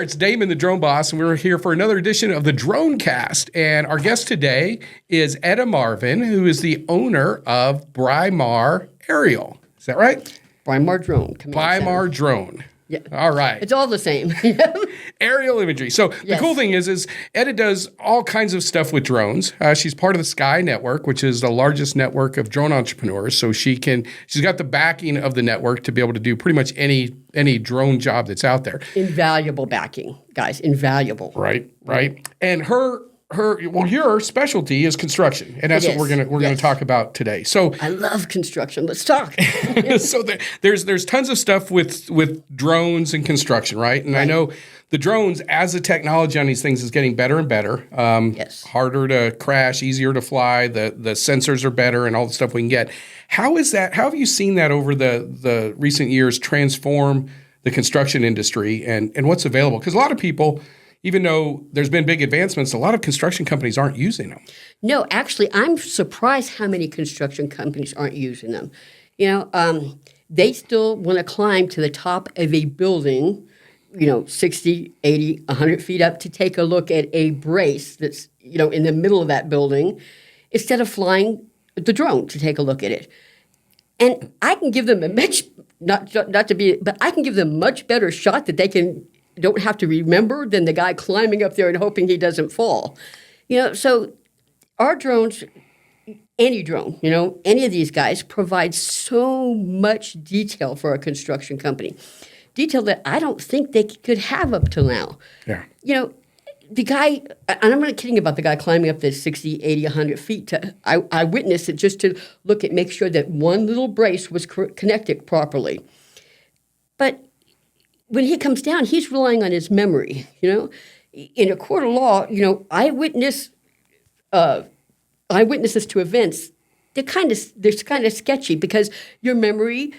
It's Damon, the Drone Boss, and we're here for another edition of the Drone Cast. And our guest today is Etta Marvin, who is the owner of BriMar Aerial. Is that right? BriMar Drone Command Center. BriMar Drone. Yeah. All right. It's all the same. Aerial imagery. So Yes. the cool thing is Etta does all kinds of stuff with drones. She's part of the Sky Network, which is the largest network of drone entrepreneurs. So she's got the backing of the network to be able to do pretty much any drone job that's out there. Invaluable backing, guys. Invaluable. Right. And your specialty is construction, and that's It what is. we're gonna talk about today. So I love construction. Let's talk. so there's tons of stuff with drones and construction, right? And I know the drones, as the technology on these things is getting better and better. Yes. Harder to crash, easier to fly. The sensors are better, and all the stuff we can get. How is that? How have you seen that over the recent years transform the construction industry and what's available? Because a lot of people, even though there's been big advancements, a lot of construction companies aren't using them. No, actually, I'm surprised how many construction companies aren't using them. They still want to climb to the top of a building, 60, 80, 100 feet up to take a look at a brace that's, in the middle of that building, instead of flying the drone to take a look at it. And I can give them I can give them much better shot that they don't have to remember than the guy climbing up there and hoping he doesn't fall. So our drones, any drone, any of these guys provide so much detail for a construction company. Detail that I don't think they could have up till now. Yeah. The guy, and I'm not kidding about the guy climbing up the 60, 80, 100 feet. I witnessed it just to make sure that one little brace was connected properly. But when he comes down, he's relying on his memory. In a court of law, eyewitnesses to events, they're kind of sketchy because your memory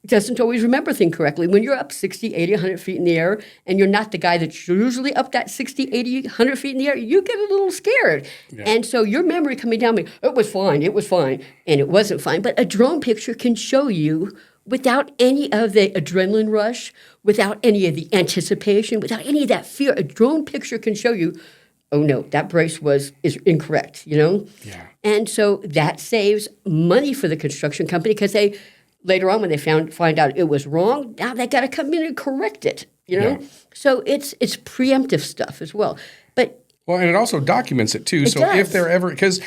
doesn't always remember things correctly. When you're up 60, 80, 100 feet in the air, and you're not the guy that's usually up that 60, 80, 100 feet in the air, you get a little scared. Yeah. And so your memory coming down, it was fine, and it wasn't fine. But a drone picture can show you, without any of the adrenaline rush, without any of the anticipation, without any of that fear, a drone picture can show you, oh no, that brace is incorrect, Yeah. And so that saves money for the construction company because later on when they find out it was wrong, now they got to come in and correct it, Yeah. So it's preemptive stuff as well. Well, and it also documents it too. So if they're ever, because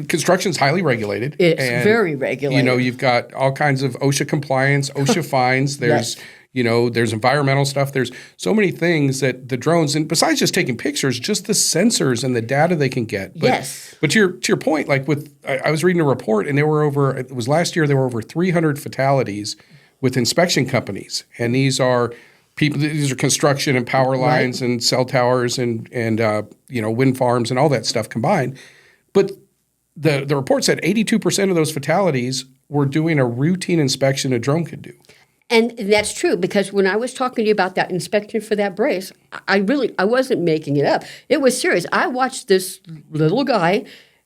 construction's highly regulated. It's very regulated. You've got all kinds of OSHA compliance, OSHA fines. There's, there's environmental stuff. There's so many things that the drones, and besides just taking pictures, just the sensors and the data they can get. But to your point, like I was reading a report, and it was last year, there were over 300 fatalities with inspection companies, and these are construction and power lines and cell towers and wind farms and all that stuff combined. But the report said 82% of those fatalities were doing a routine inspection a drone could do. And that's true, because when I was talking to you about that inspection for that brace, I wasn't making it up. It was serious. I watched this little guy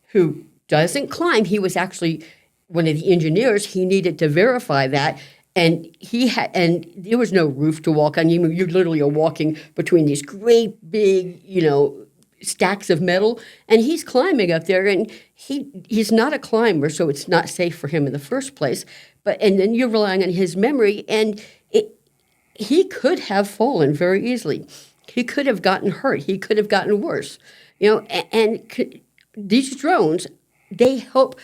who doesn't climb. He was actually one of the engineers. He needed to verify that. And there was no roof to walk on. You literally are walking between these great big, stacks of metal, and he's climbing up there, and he's not a climber, so it's not safe for him in the first place. And then you're relying on his memory, and he could have fallen very easily. He could have gotten hurt. He could have gotten worse. These drones, they help.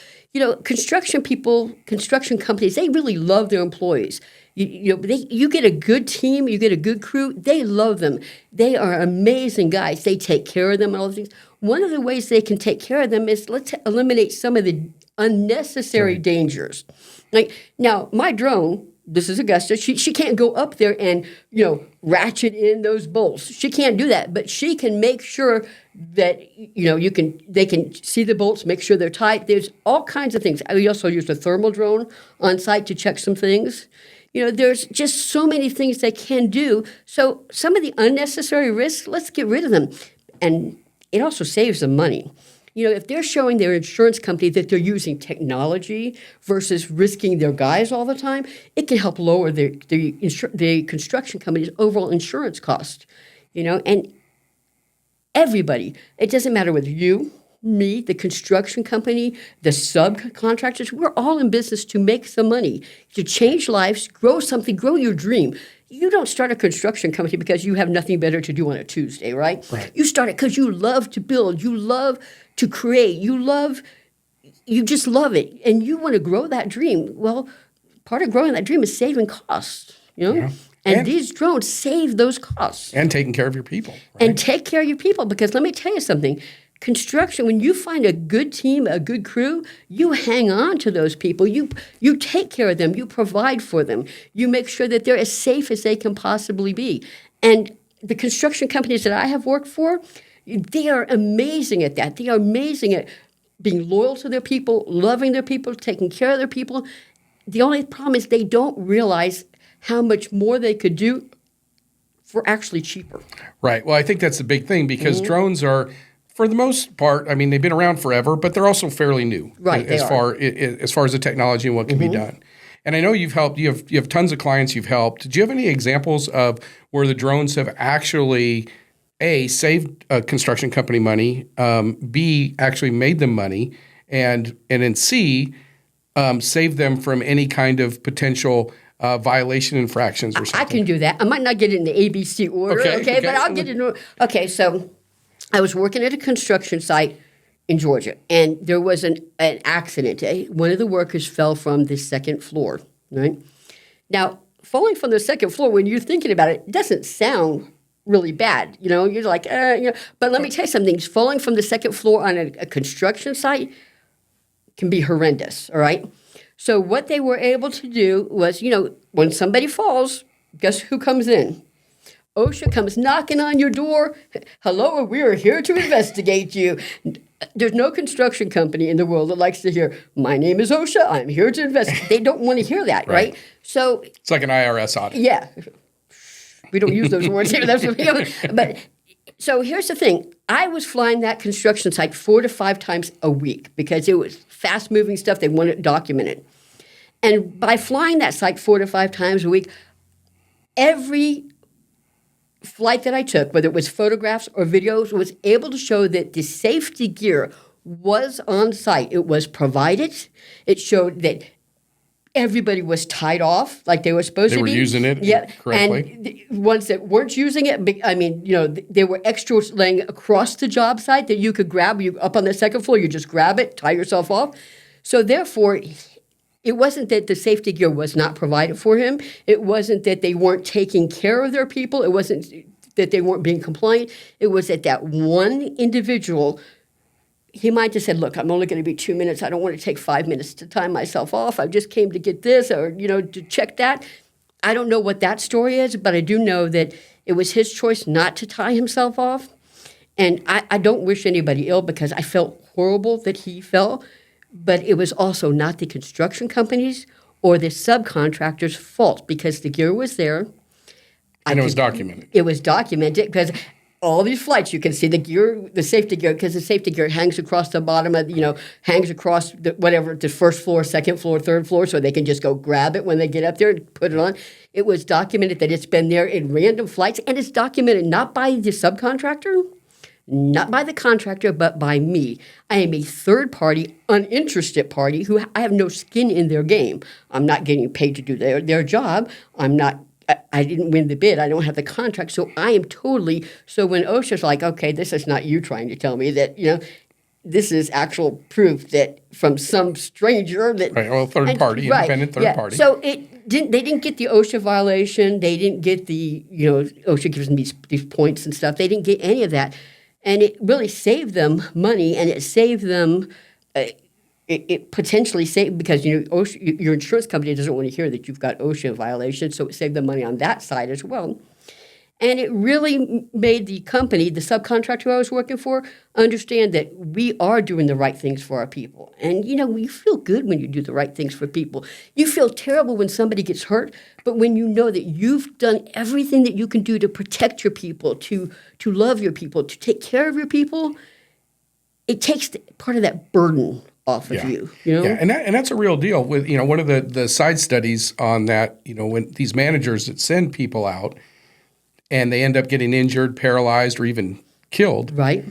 Construction companies, they really love their employees. You get a good team, you get a good crew, they love them. They are amazing guys. They take care of them and all those things. One of the ways they can take care of them is let's eliminate some of the unnecessary dangers. Like now, my drone, this is Augusta, she can't go up there and, ratchet in those bolts. She can't do that, but she can make sure that, they can see the bolts, make sure they're tight. There's all kinds of things. We also used a thermal drone on site to check some things. There's just so many things they can do. So some of the unnecessary risks, let's get rid of them. And it also saves them money. if they're showing their insurance company that they're using technology versus risking their guys all the time, it can help lower the construction company's overall insurance cost. And everybody, it doesn't matter whether you, me, the construction company, the subcontractors, we're all in business to make some money, to change lives, grow something, grow your dream. You don't start a construction company because you have nothing better to do on a Tuesday, right? You start it because you love to build, you love to create, you just love it, and you want to grow that dream. Well, part of growing that dream is saving costs, Yeah. And these drones save those costs. And taking care of your people. Right? And take care of your people, because let me tell you something. Construction, when you find a good team, a good crew, you hang on to those people. You take care of them. You provide for them. You make sure that they're as safe as they can possibly be. And the construction companies that I have worked for, they are amazing at that. They are amazing at being loyal to their people, loving their people, taking care of their people. The only problem is they don't realize how much more they could do for actually cheaper. Right. Well, I think that's the big thing, because drones are, for the most part, I mean, they've been around forever, but they're also fairly new, right? As far as the technology and what can be done. And I know you've helped. You have tons of clients you've helped. Do you have any examples of where the drones have actually A, saved a construction company money, B, actually made them money, and then C, saved them from any kind of potential violation infractions or something? I can do that. I might not get it in the ABC order, okay? But I'll get it. Okay, so I was working at a construction site in Georgia, and there was an accident. One of the workers fell from the second floor, right? Now, falling from the second floor, when you're thinking about it, doesn't sound really bad. You're like, But let me tell you something. Falling from the second floor on a construction site can be horrendous, all right? So what they were able to do was, when somebody falls, guess who comes in? OSHA comes knocking on your door. Hello, we are here to investigate you. There's no construction company in the world that likes to hear, my name is OSHA, I'm here to investigate. They don't want to hear that, right? So it's like an IRS audit. Yeah. We don't use those words here. But so here's the thing. I was flying that construction site 4 to 5 times a week because it was fast-moving stuff. They wanted it documented. And by flying that site 4 to 5 times a week, every flight that I took, whether it was photographs or videos, was able to show that the safety gear was on site. It was provided. It showed that everybody was tied off like they were supposed to be. They were using it correctly. And the ones that weren't using it, there were extras laying across the job site that you could grab. You up on the second floor, you just grab it, tie yourself off. So therefore, it wasn't that the safety gear was not provided for him. It wasn't that they weren't taking care of their people. It wasn't that they weren't being compliant. It was that one individual, he might have said, look, I'm only going to be 2 minutes. I don't want to take 5 minutes to tie myself off. I just came to get this or, to check that. I don't know what that story is, but I do know that it was his choice not to tie himself off. And I don't wish anybody ill because I felt horrible that he fell. But it was also not the construction companies or the subcontractors' fault because the gear was there. And it was documented. It was documented because all these flights, you can see the gear, the safety gear, because the safety gear hangs across the bottom of, hangs across the first floor, second floor, third floor, so they can just go grab it when they get up there and put it on. It was documented that it's been there in random flights, and it's documented not by the subcontractor, not by the contractor, but by me. I am a third party, uninterested party who I have no skin in their game. I'm not getting paid to do their job. I didn't win the bid. I don't have the contract. So I am totally, so when OSHA's like, okay, this is not you trying to tell me that, this is actual proof that from some stranger that. Right, well, third party, independent third party. So they didn't get the OSHA violation. They didn't get the, OSHA gives them these points and stuff. They didn't get any of that. And it really saved them money, and it saved them, it potentially saved, because OSHA, your insurance company doesn't want to hear that you've got OSHA violations, so it saved them money on that side as well. And it really made the company, the subcontractor I was working for, understand that we are doing the right things for our people. And, you feel good when you do the right things for people. You feel terrible when somebody gets hurt, but when you know that you've done everything that you can do to protect your people, to love your people, to take care of your people, it takes part of that burden off of you, you know? Yeah, and that's a real deal. With one of the side studies on that, when these managers that send people out and they end up getting injured, paralyzed, or even killed. Right.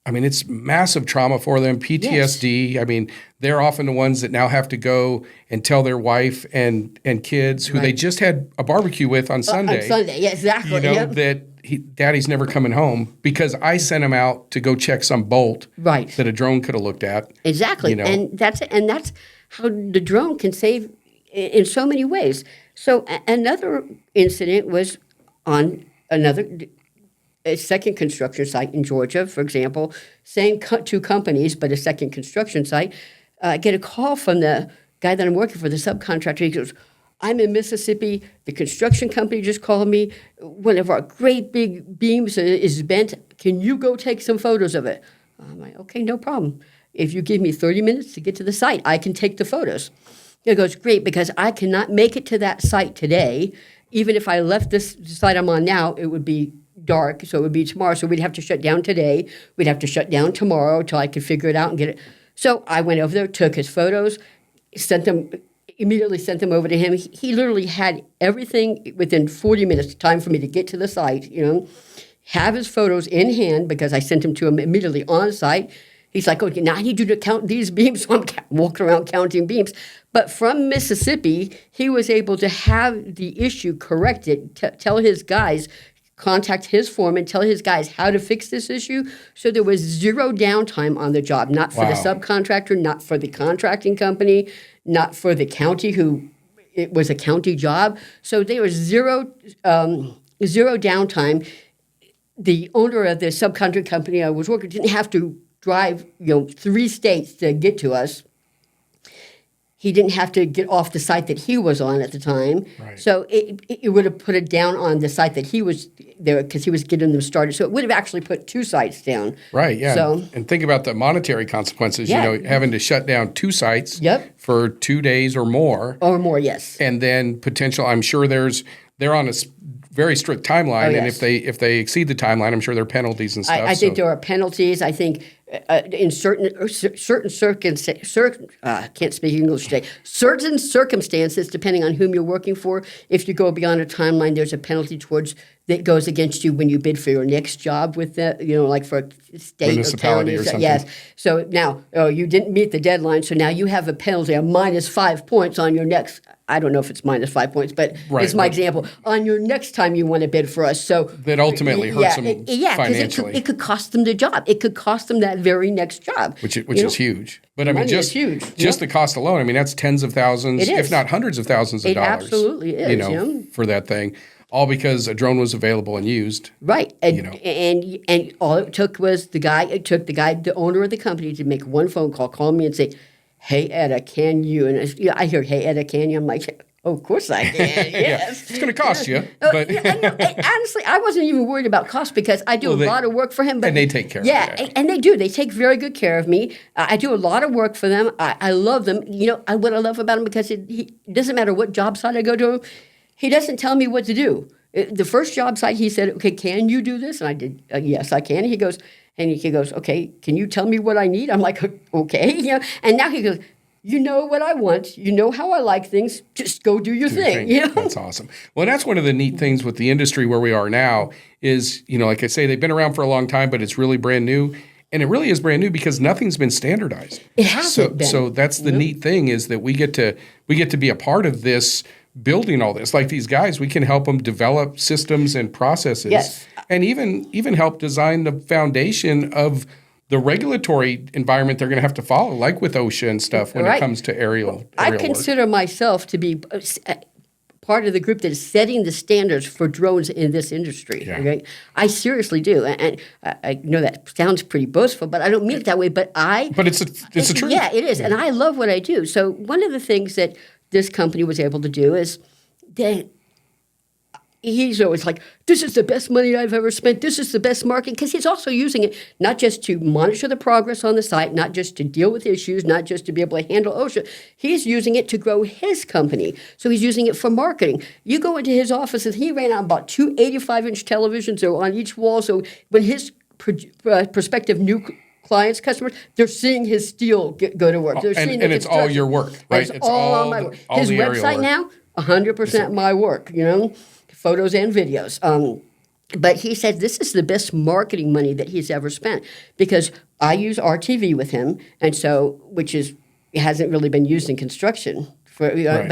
I mean, it's massive trauma for them, PTSD. Yes. I mean, they're often the ones that now have to go and tell their wife and kids who they just had a barbecue with on Sunday. On Sunday, yeah, exactly. That Daddy's never coming home because I sent him out to go check some bolt that a drone could have looked at. Exactly, and that's how the drone can save in so many ways. So another incident was on a second construction site in Georgia, for example, same two companies, but a second construction site. Get a call from the guy that I'm working for, the subcontractor. He goes, I'm in Mississippi. The construction company just called me. One of our great big beams is bent. Can you go take some photos of it? I'm like, okay, no problem. If you give me 30 minutes to get to the site, I can take the photos. He goes, great, because I cannot make it to that site today. Even if I left this site I'm on now, it would be dark, so it would be tomorrow. So we'd have to shut down today. We'd have to shut down tomorrow until I could figure it out and get it. So I went over there, took his photos, immediately sent them over to him. He literally had everything within 40 minutes time for me to get to the site, have his photos in hand because I sent them to him immediately on site. He's like, okay, now I need you to count these beams. So I'm walking around counting beams. But from Mississippi, he was able to have the issue corrected, tell his guys, contact his foreman, tell his guys how to fix this issue. So there was zero downtime on the job, not for the subcontractor, not for the contracting company, not for the county it was a county job. So there was zero downtime. The owner of the subcontracting company I was working didn't have to drive 3 states to get to us. He didn't have to get off the site that he was on at the time. Right. So it would have put it down on the site that he was there because he was getting them started. So it would have actually put 2 sites down. Right, yeah. So, and think about the monetary consequences, having to shut down 2 sites for 2 days or more. Or more, yes. And then I'm sure they're on a very strict timeline. Oh, yes. And if they exceed the timeline, I'm sure there are penalties and stuff. I think there are penalties. I think in certain can't speak English today. Certain circumstances, depending on whom you're working for, if you go beyond a timeline, there's a penalty that goes against you when you bid for your next job with that. Like for a state or county or something. Yes. So now, you didn't meet the deadline, so now you have a penalty of -5 points on your next. I don't know if it's -5 points, but it's my example. On your next time you want to bid for us. So that ultimately hurts them financially. It could cost them the job. It could cost them that very next job. Which is huge. But I mean, just the cost alone, I mean, that's tens of thousands, if not hundreds of thousands of dollars. It absolutely is. For that thing. All because a drone was available and used. Right. And all it took was the owner of the company to make one phone call me and say, hey, Etta, can you? And I hear, hey, Etta, can you? I'm like, oh, of course I can. Yes. It's going to cost you. But honestly, I wasn't even worried about cost because I do a lot of work for him. And they take care of you. Yeah, and they do. They take very good care of me. I do a lot of work for them. I love them. What I love about him because it doesn't matter what job site I go to, he doesn't tell me what to do. The first job site, he said, okay, can you do this? And I did, yes, I can. He goes, okay, can you tell me what I need? I'm like, okay. And now he goes, you know what I want. You know how I like things. Just go do your thing. That's awesome. Well, that's one of the neat things with the industry where we are now is, like I say, they've been around for a long time, but it's really brand new. And it really is brand new because nothing's been standardized. It hasn't been. So that's the neat thing is that we get to be a part of this building all this. Like these guys, we can help them develop systems and processes and even help design the foundation of the regulatory environment they're going to have to follow, like with OSHA and stuff when it comes to aerial I consider myself to be part of the group that is setting the standards for drones in this industry. Yeah. Okay? I seriously do. And I know that sounds pretty boastful, but I don't mean it that way. But it's the truth. Yeah, it is. Yeah. And I love what I do. So one of the things that this company was able to do is he's always like, this is the best money I've ever spent. This is the best marketing. Because he's also using it not just to monitor the progress on the site, not just to deal with issues, not just to be able to handle OSHA. He's using it to grow his company. So he's using it for marketing. You go into his office, and he ran out about 2 85-inch televisions on each wall. So when his prospective new clients, customers, they're seeing his steel go to work. They're seeing and it's all your work, right? It's all my work. His website now, 100% my work, photos and videos. But he said this is the best marketing money that he's ever spent because I use RTV with him, and so it hasn't really been used in construction. But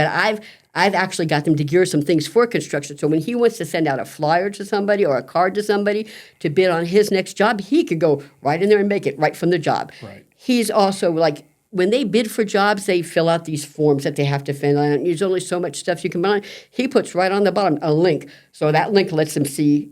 I've actually got them to gear some things for construction. So when he wants to send out a flyer to somebody or a card to somebody to bid on his next job, he could go right in there and make it right from the job. Right. He's also when they bid for jobs, they fill out these forms that they have to fill out. There's only so much stuff you can put on. He puts right on the bottom a link. So that link lets them see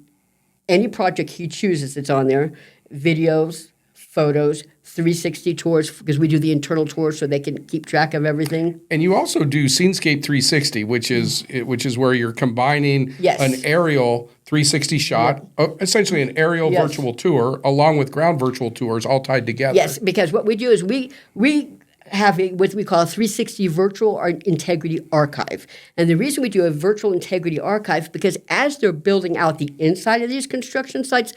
any project he chooses that's on there, videos, photos, 360 tours, because we do the internal tours so they can keep track of everything. And you also do Scenescape 360, which is where you're combining an aerial 360 shot, essentially an aerial virtual tour, along with ground virtual tours, all tied together. Yes, because what we do is we have what we call a 360 virtual integrity archive. And the reason we do a virtual integrity archive, because as they're building out the inside of these construction sites,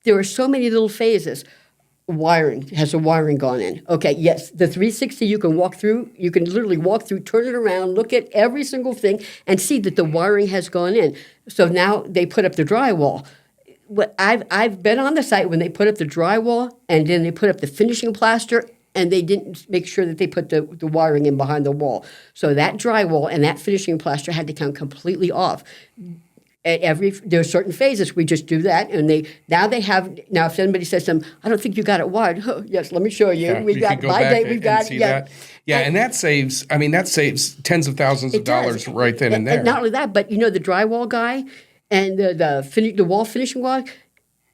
there are so many little phases. Wiring, has the wiring gone in? Okay, yes, the 360 you can walk through, you can literally walk through, turn it around, look at every single thing and see that the wiring has gone in. So now they put up the drywall. I've been on the site when they put up the drywall and then they put up the finishing plaster and they didn't make sure that they put the wiring in behind the wall. So that drywall and that finishing plaster had to come completely off. There are certain phases we just do that, and now if somebody says to them, I don't think you got it wired. Oh, yes, let me show you. Yeah, we've got by date. We've got that. Yeah, and that saves tens of thousands of dollars right then and there. And not only that, but the drywall guy and the wall finishing guy,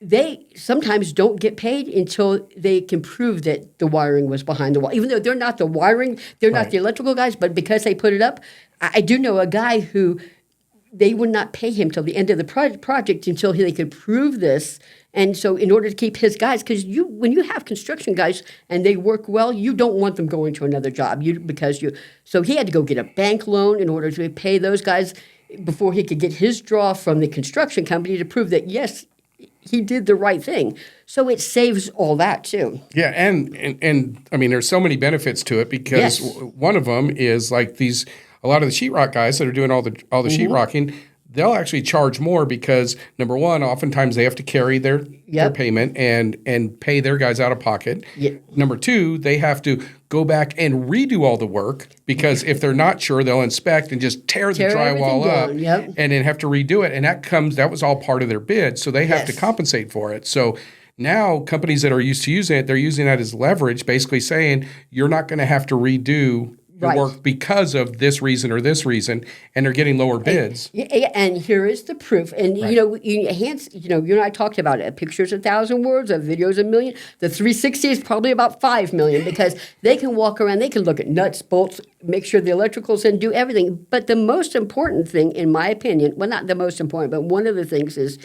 they sometimes don't get paid until they can prove that the wiring was behind the wall. Even though they're not the wiring, they're not the electrical guys, but because they put it up, I do know a guy who they would not pay him till the end of the project until they could prove this. And so in order to keep his guys, because when you have construction guys and they work well, you don't want them going to another job. So he had to go get a bank loan in order to pay those guys before he could get his draw from the construction company to prove that, yes, he did the right thing. So it saves all that too. Yeah, and I mean, there's so many benefits to it because one of them is like a lot of the sheetrock guys that are doing all the sheetrocking, they'll actually charge more because number one, oftentimes they have to carry their payment and pay their guys out of pocket. Yep. Number two, they have to go back and redo all the work because if they're not sure, they'll inspect and just tear the drywall up and then have to redo it. And that was all part of their bid, so they have to compensate for it. So now companies that are used to using it, they're using that as leverage, basically saying you're not going to have to redo your work because of this reason or this reason, and they're getting lower bids. And here is the proof. And you and I talked about it. A picture's 1,000 words, a video's 1,000,000. The 360 is probably about 5 million because they can walk around, they can look at nuts, bolts, make sure the electrical's in, do everything. But the most important thing, in my opinion, well, not the most important, but one of the things is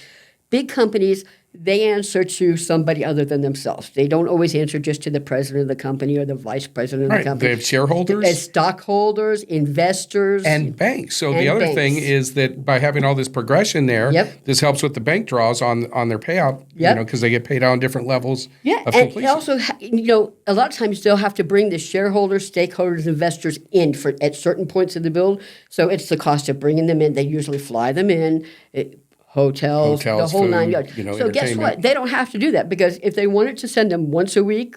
big companies, they answer to somebody other than themselves. They don't always answer just to the president of the company or the vice president of the company. They have shareholders. As stockholders, investors. And banks. So the other thing is that by having all this progression there, this helps with the bank draws on their payout, because they get paid out on different levels of completion. And also, a lot of times they'll have to bring the shareholders, stakeholders, investors in at certain points of the build. So it's the cost of bringing them in. They usually fly them in. Hotels, the whole food, 9 yards. So guess what? They don't have to do that because if they wanted to send them once a week,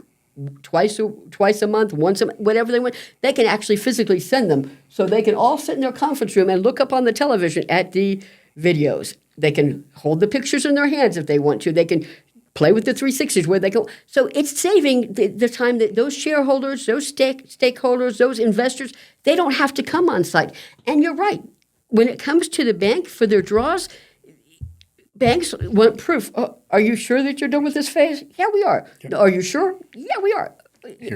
twice a month, whatever they want, they can actually physically send them. So they can all sit in their conference room and look up on the television at the videos. They can hold the pictures in their hands if they want to. They can play with the 360s where they go. So it's saving the time that those shareholders, those stakeholders, those investors, they don't have to come on site. And you're right. When it comes to the bank for their draws, banks want proof. Oh, are you sure that you're done with this phase? Yeah, we are. Yep. Are you sure? Yeah, we are.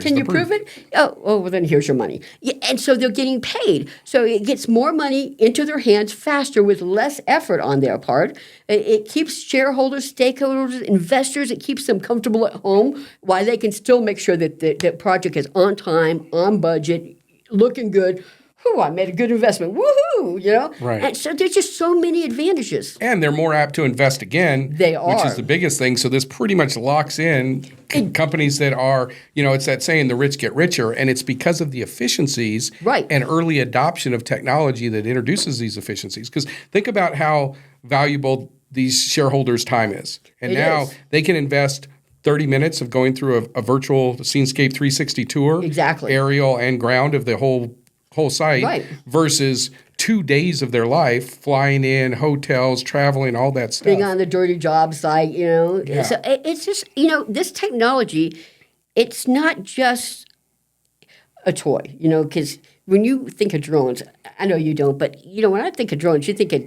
Can you prove it? Oh, well, then here's your money. Yeah, and so they're getting paid. So it gets more money into their hands faster with less effort on their part. It keeps shareholders, stakeholders, investors, it keeps them comfortable at home while they can still make sure that the project is on time, on budget, looking good, whoo, I made a good investment. Woohoo, you know? Right. And so there's just so many advantages. And they're more apt to invest again. They are. Which is the biggest thing. So this pretty much locks in companies that are, it's that saying, the rich get richer. And it's because of the efficiencies and early adoption of technology that introduces these efficiencies. Because think about how valuable these shareholders' time is. And now they can invest 30 minutes of going through a virtual Scenescape 360 tour, aerial and ground of the whole site, versus 2 days of their life flying in, hotels, traveling, all that stuff. Being on the dirty job site, Yeah. So it's just, this technology, it's not just a toy, because when you think of drones, I know you don't, but, when I think of drones, you think of,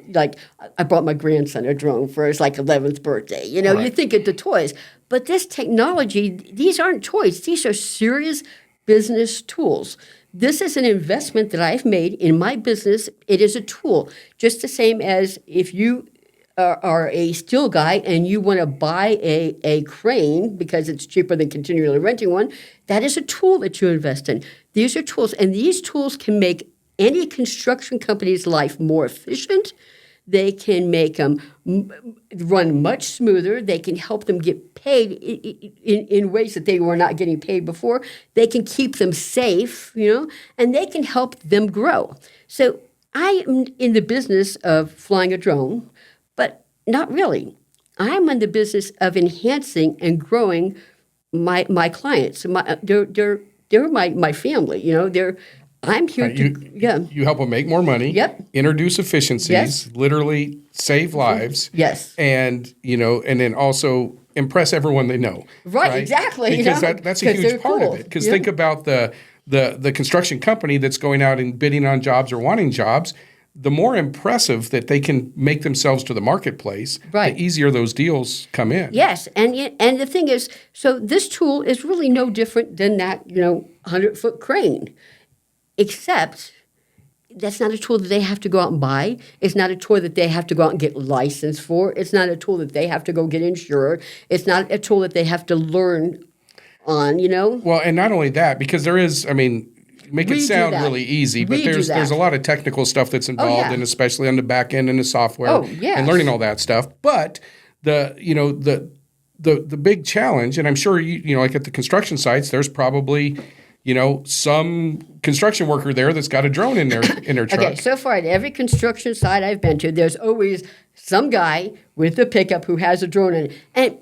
I brought my grandson a drone for his, 11th birthday. You think of the toys. But this technology, these aren't toys. These are serious business tools. This is an investment that I've made in my business. It is a tool, just the same as if you are a steel guy and you want to buy a crane because it's cheaper than continually renting one, that is a tool that you invest in. These are tools, and these tools can make any construction company's life more efficient. They can make them run much smoother. They can help them get paid in ways that they were not getting paid before. They can keep them safe, and they can help them grow. So I am in the business of flying a drone, but not really. I'm in the business of enhancing and growing my clients. They're my family. I'm here You help them make more money. Introduce efficiencies. Literally save lives. And and then also impress everyone they know. Right? Exactly. Because that's a huge part of it. Because think about the construction company that's going out and bidding on jobs or wanting jobs. The more impressive that they can make themselves to the marketplace, the easier those deals come in. Yes, and the thing is, so this tool is really no different than that 100-foot crane. Except that's not a tool that they have to go out and buy. It's not a tool that they have to go out and get licensed for. It's not a tool that they have to go get insured. It's not a tool that they have to learn on, Well, and not only that, because there is, make it sound really easy, but there's a lot of technical stuff that's involved, and especially on the back end and the software and learning all that stuff. But the big challenge, and I'm sure like at the construction sites, there's probably some construction worker there that's got a drone in their truck. Okay, so far at every construction site I've been to, there's always some guy with a pickup who has a drone in it. And,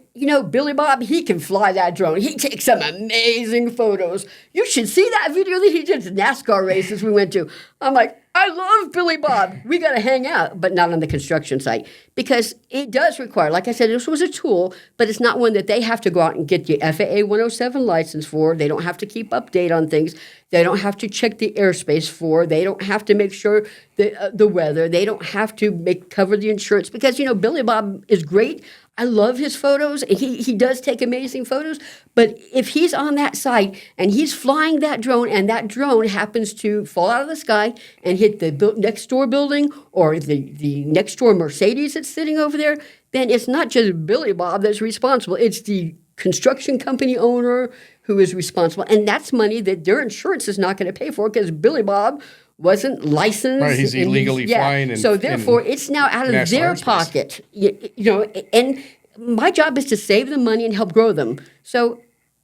Billy Bob, he can fly that drone. He takes some amazing photos. You should see that video that he did at the NASCAR races we went to. I'm like, I love Billy Bob. We got to hang out, but not on the construction site. Because it does require, like I said, this was a tool, but it's not one that they have to go out and get the FAA 107 license for. They don't have to keep update on things. They don't have to check the airspace for. They don't have to make sure the weather. They don't have to cover the insurance. Because, Billy Bob is great. I love his photos. He does take amazing photos. But if he's on that site and he's flying that drone and that drone happens to fall out of the sky and hit the next door building or the next door Mercedes that's sitting over there, then it's not just Billy Bob that's responsible. It's the construction company owner who is responsible. And that's money that their insurance is not going to pay for because Billy Bob wasn't licensed. Right, he's illegally flying. So therefore, it's now out of their pocket. And my job is to save them money and help grow them. So,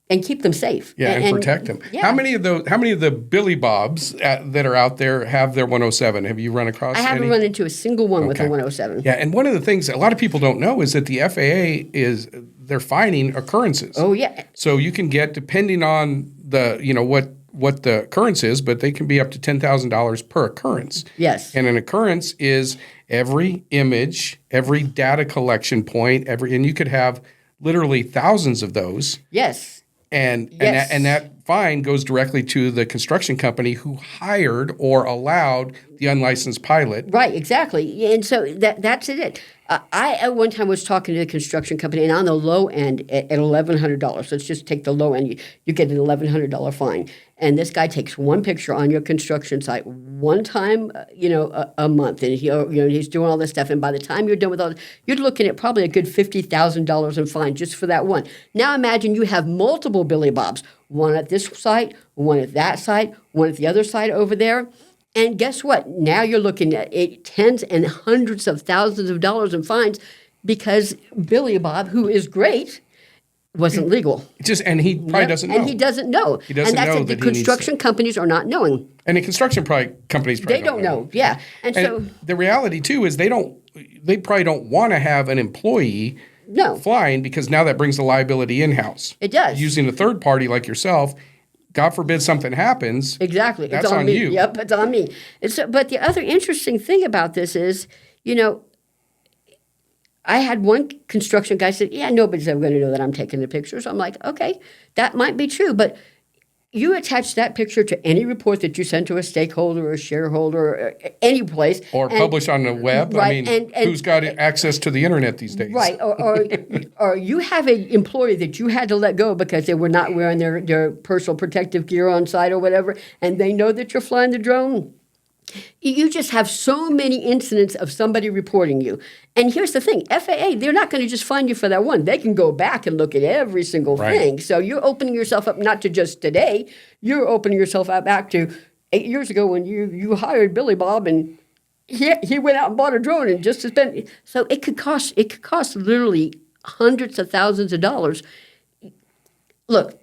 and keep them safe. Yeah, and protect them. Yeah. How many of the Billy Bobs that are out there have their 107? Have you run across any? I haven't run into a single one with a 107. Yeah, and one of the things a lot of people don't know is that the FAA they're fining occurrences. Oh, yeah. So you can get, depending on what the occurrence is, but they can be up to $10,000 per occurrence. Yes. And an occurrence is every image, every data collection point, and you could have literally thousands of those. Yes. And that fine goes directly to the construction company who hired or allowed the unlicensed pilot. Right, exactly. And so that's it. I at one time was talking to the construction company, and on the low end at $1,100. Let's just take the low end. You get an $1,100 fine. And this guy takes one picture on your construction site one time, a month, and he's doing all this stuff. And by the time you're done with all this, you're looking at probably a good $50,000 in fine just for that one. Now imagine you have multiple Billy Bobs, one at this site, one at that site, one at the other site over there. And guess what? Now you're looking at tens and hundreds of thousands of dollars in fines because Billy Bob, who is great, wasn't legal. And he probably doesn't know. And he doesn't know. He doesn't and that's know what the that he needs construction companies are not knowing. And the construction companies probably They don't know. Yeah. And so the reality too is they probably don't want to have an employee flying, because now that brings the liability in-house. It does. Using a third party like yourself, God forbid something happens. Exactly. That's it's on me. you. Yep, it's on me. But the other interesting thing about this is, I had one construction guy say, yeah, nobody's ever going to know that I'm taking the pictures. I'm like, okay, that might be true. But you attach that picture to any report that you send to a stakeholder or a shareholder or any place. Or publish on the web. Right, I mean, who's got access to the internet these days? Right. Or you have an employee that you had to let go because they were not wearing their personal protective gear on site or whatever, and they know that you're flying the drone. You just have so many incidents of somebody reporting you. And here's the thing, FAA, they're not going to just find you for that one. They can go back and look at every single thing. So you're opening yourself up not to just today. You're opening yourself up back to 8 years ago when you hired Billy Bob and he went out and bought a drone and just spent. So it could cost literally hundreds of thousands of dollars. Look,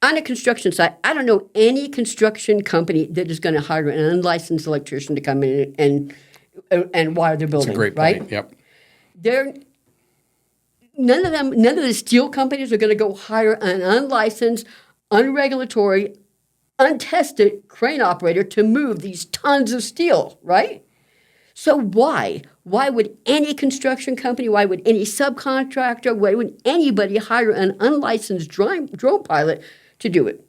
on a construction site, I don't know any construction company that is going to hire an unlicensed electrician to come in and wire their building. That's a great right? point. Yep. None of the steel companies are going to go hire an unlicensed, unregulatory, untested crane operator to move these tons of steel, right? So why? Why would any construction company, why would any subcontractor, why would anybody hire an unlicensed drone pilot to do it?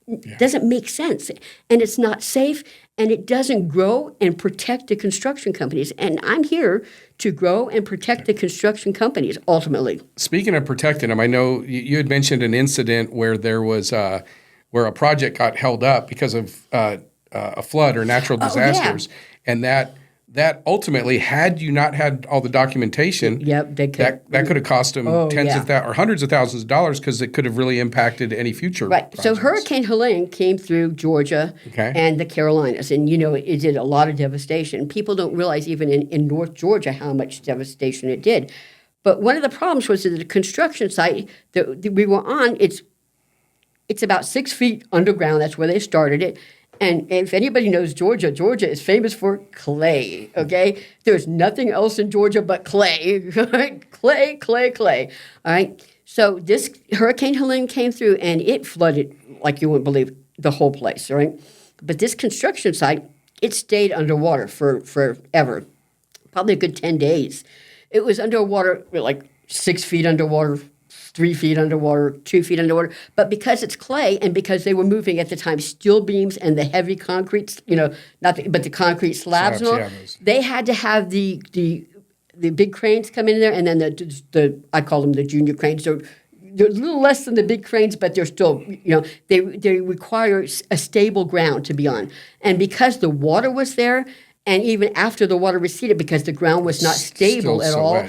It doesn't make sense. And it's not safe, and it doesn't grow and protect the construction companies. And I'm here to grow and protect the construction companies, ultimately. Speaking of protecting them, I know you had mentioned an incident where there was where a project got held up because of a flood or natural disasters, and that ultimately, had you not had all the documentation, that could have cost them tens of thousands or hundreds of thousands of dollars, because it could have really impacted any future projects. So Hurricane Helene came through Georgia and the Carolinas, and it did a lot of devastation. People don't realize even in North Georgia how much devastation it did. But one of the problems was that the construction site that we were on, it's about 6 feet underground. That's where they started it. And if anybody knows Georgia, Georgia is famous for clay, okay? There's nothing else in Georgia but clay, right? Clay, clay, clay, all right? So this Hurricane Helene came through, and it flooded, like you wouldn't believe, the whole place, right? But this construction site, it stayed underwater for forever, probably a good 10 days. It was underwater, like 6 feet underwater, 3 feet underwater, 2 feet underwater. But because it's clay, and because they were moving at the time steel beams and the heavy concrete, but the concrete slabs and all, they had to have the big cranes come in there, and then the I call them the junior cranes. They're a little less than the big cranes, but they're still, they require a stable ground to be on. And because the water was there, and even after the water receded, because the ground was not stable at all,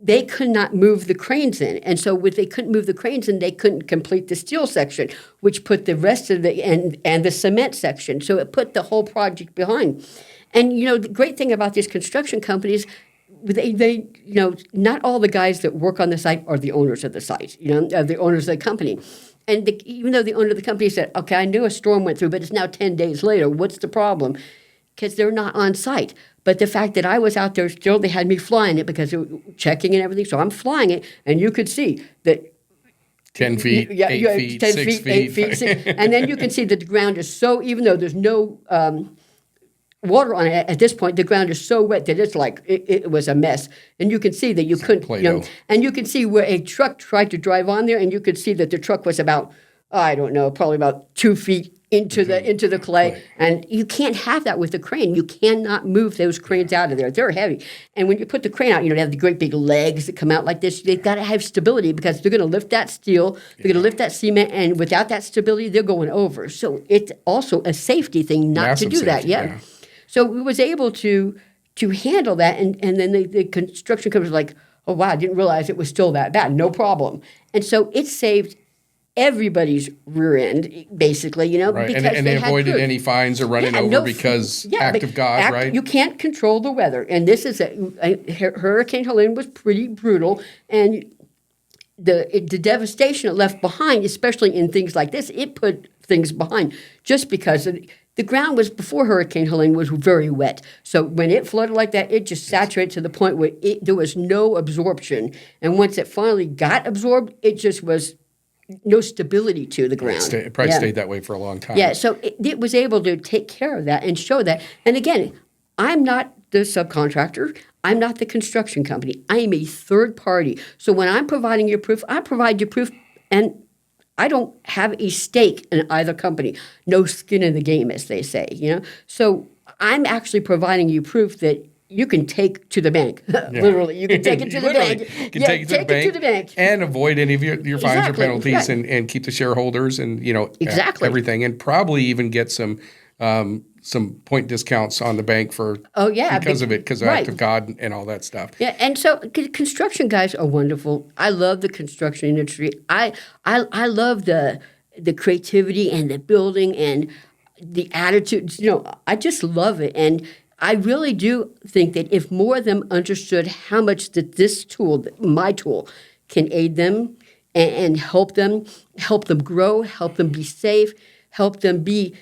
they could not move the cranes in. And so if they couldn't move the cranes in, they couldn't complete the steel section, which put the rest of the, and the cement section. So it put the whole project behind. And, the great thing about these construction companies, they not all the guys that work on the site are the owners of the site, the owners of the company. And even though the owner of the company said, okay, I knew a storm went through, but it's now 10 days later, what's the problem? Because they're not on site. But the fact that I was out there still, they had me flying it because they were checking and everything. So I'm flying it, and you could see that 10 feet, 8 feet, 10 6 feet, 8 feet. And then you can see that the ground is so, even though there's no water on it at this point, the ground is so wet that it's like, it was a mess. And you can see that you couldn't, and you can see where a truck tried to drive on there, and you could see that the truck was about, I don't know, probably about 2 feet into the clay. And you can't have that with the crane. You cannot move those cranes out of there. They're heavy. And when you put the crane out, they have the great big legs that come out like this. They've got to have stability, because they're going to lift that steel, they're going to lift that cement, and without that stability, they're going over. So it's also a safety thing not to do that. Yeah. So we was able to handle that, and then the construction company was like, oh, wow, I didn't realize it was still that bad. No problem. And so it saved everybody's rear end, basically, Right. because And they avoided proof. any fines or running over because act of God, right? You can't control the weather. And this is Hurricane Helene was pretty brutal. And the devastation it left behind, especially in things like this, it put things behind just because the ground was, before Hurricane Helene, was very wet. So when it flooded like that, it just saturated to the point where there was no absorption. And once it finally got absorbed, it just was no stability to the ground. It probably stayed that way for a long time. Yeah, so it was able to take care of that and show that. And again, I'm not the subcontractor. I'm not the construction company. I am a third party. So when I'm providing you proof, I provide you proof, and I don't have a stake in either company. No skin in the game, as they say. So I'm actually providing you proof that you can take to the bank. Literally, you can take it to the bank. You can take it to the bank and avoid any of your fines or penalties, and keep the shareholders and everything, and probably even get some point discounts on the bank because of it, because of act of God and all that stuff. Yeah, and so construction guys are wonderful. I love the construction industry. I love the creativity and the building and the attitudes. I just love it. And I really do think that if more of them understood how much that this tool, my tool, can aid them and help them grow, help them be safe, help them be,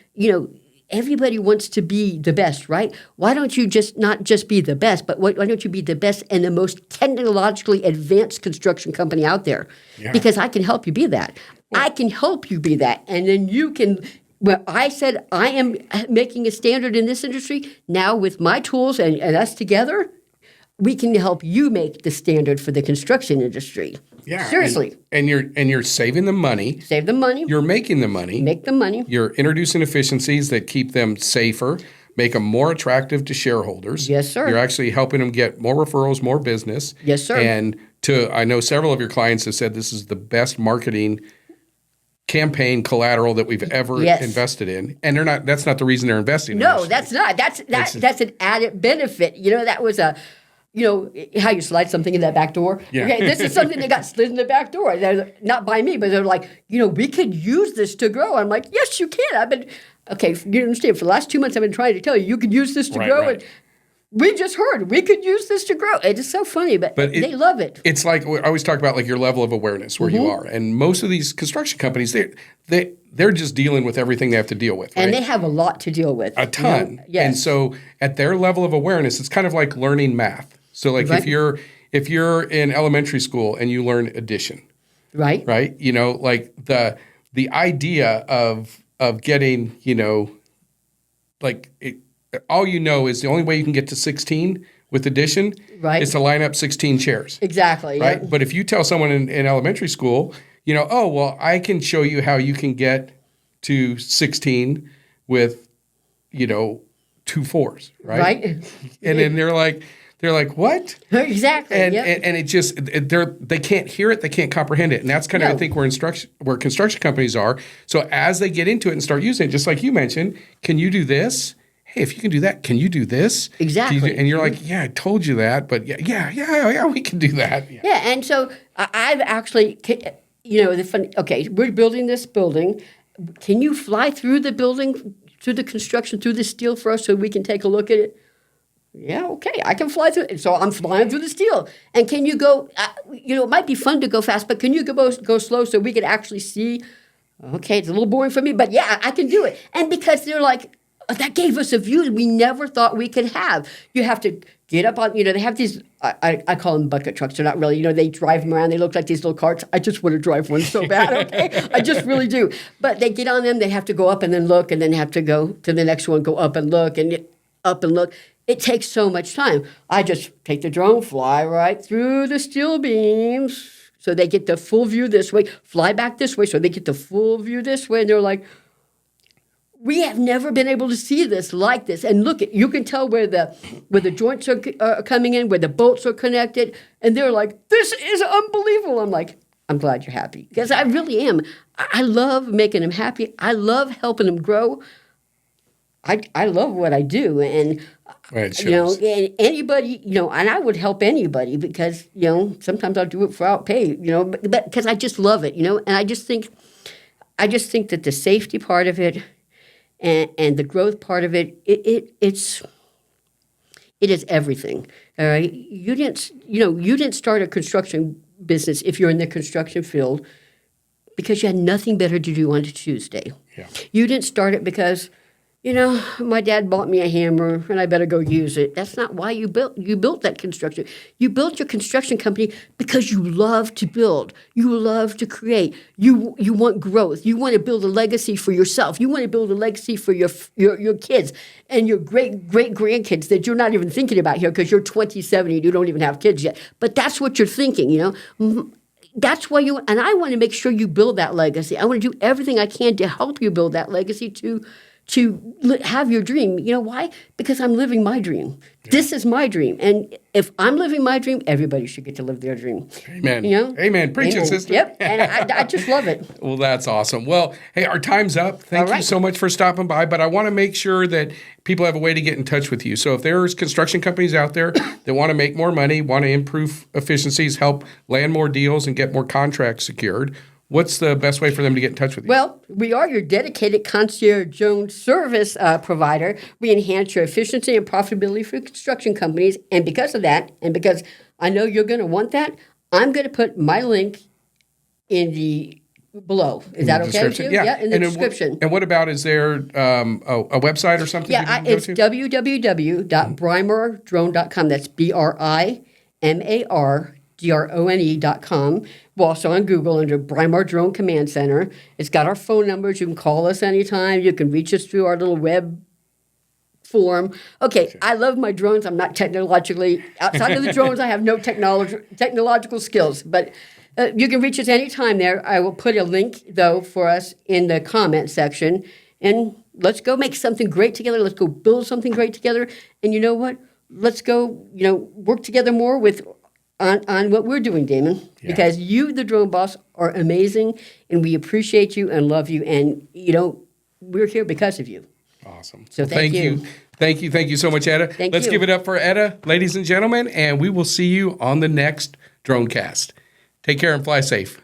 everybody wants to be the best, right? Why don't you not just be the best, but why don't you be the best and the most technologically advanced construction company out there? Yeah. Because I can help you be that. I can help you be that. And then you can... Well, I said I am making a standard in this industry. Now with my tools and us together, we can help you make the standard for the construction industry. Yeah, seriously. And you're saving them money. Save the money. You're making the money. Make the money. You're introducing efficiencies that keep them safer, make them more attractive to shareholders. Yes, sir. You're actually helping them get more referrals, more business. Yes, sir. And I know several of your clients have said this is the best marketing campaign collateral that we've ever invested in, and that's not the reason they're investing. No, that's not. That's an added benefit. That was how you slide something in that back door. Yeah. Okay, this is something that got slid in the back door. They're not by me, but they're like, we could use this to grow. I'm like, yes, you can. You understand? For the last 2 months, I've been trying to tell you can use this to grow. Right. And we just heard we could use this to grow. It is so funny, but they love it. It's like I always talk about, like, your level of awareness where you are, and most of these construction companies, they're just dealing with everything they have to deal with, right? And they have a lot to deal with, a ton. Yes. And so at their level of awareness, it's kind of like learning math. So like if you're in elementary school and you learn addition, right? Like the idea of getting all is the only way you can get to 16 with addition is to line up 16 chairs. Exactly. Right. Yeah. But if you tell someone in elementary school, I can show you how you can get to 16 with, 2 4s. Right. Right. And then they're like, what? Exactly. And it just they can't hear it, they can't comprehend it, and that's kind of I think where construction companies are. So as they get into it and start using it, just like you mentioned, can you do this? Hey, if you can do that, can you do this? Exactly. And you're like, yeah, I told you that, but yeah, we can do that. Yeah, and so I've actually, we're building this building. Can you fly through the building, through the construction, through the steel for us so we can take a look at it? Yeah, okay, I can fly through it. So I'm flying through the steel. And can you go, it might be fun to go fast, but can you go slow so we can actually see? Okay, it's a little boring for me, but yeah, I can do it. And because they're like, that gave us a view we never thought we could have. You have to get up on, they have these, I call them bucket trucks. They're not really, they drive them around. They look like these little carts. I just want to drive one so bad, okay? I just really do. But they get on them. They have to go up and then look, and then have to go to the next one, go up and look, and up and look. It takes so much time. I just take the drone, fly right through the steel beams so they get the full view this way, fly back this way so they get the full view this way. And they're like, we have never been able to see this like this. And look, you can tell where the joints are coming in, where the bolts are connected. And they're like, this is unbelievable. I'm like, I'm glad you're happy, because I really am. I love making them happy. I love helping them grow. I love what I do. And, and anybody, and I would help anybody because, sometimes I'll do it without pay, but because I just love it, and I just think I just think that the safety part of it and the growth part of it, it is everything. All right, you didn't start a construction business if you're in the construction field because you had nothing better to do on a Tuesday. Yeah. You didn't start it because, my dad bought me a hammer and I better go use it. That's not why you built that construction. You built your construction company because you love to build. You love to create. You want growth. You want to build a legacy for yourself. You want to build a legacy for your kids and your great grandkids that you're not even thinking about here because you're 27 and you don't even have kids yet. But that's what you're thinking, That's why and I want to make sure you build that legacy. I want to do everything I can to help you build that legacy to have your dream. You know why? Because I'm living my dream. Yeah. This is my dream. And if I'm living my dream, everybody should get to live their dream. Amen. Amen. Preach it, sister. Yep. And I just love it. Well, that's awesome. Well, hey, our time's up. Thank you so much for stopping by. But I want to make sure that people have a way to get in touch with you. So if there's construction companies out there that want to make more money, want to improve efficiencies, help land more deals, and get more contracts secured, what's the best way for them to get in touch with you? Well, we are your dedicated concierge drone service provider. We enhance your efficiency and profitability for construction companies. And because of that, and because I know you're going to want that, I'm going to put my link in the below. Is that okay with you? Yeah, in the description. And what about, is there a website or something? Yeah, it's www.BriMarDrone.com. That's BriMarDrone.com. We're also on Google under BriMar Drone Command Center. It's got our phone numbers. You can call us anytime. You can reach us through our little web form. Okay, I love my drones. I'm not technologically, outside of the drones, I have no technological skills. But you can reach us anytime there. I will put a link, though, for us in the comment section. And let's go make something great together. Let's go build something great together. And you know what? Let's go, work together more on what we're doing, Damon, because you, the drone boss, are amazing, and we appreciate you and love you, and we're here because of you. Awesome. So thank you. Thank you so much, Etta. Let's give it up for Etta, ladies and gentlemen, and we will see you on the next Dronecast. Take care and fly safe.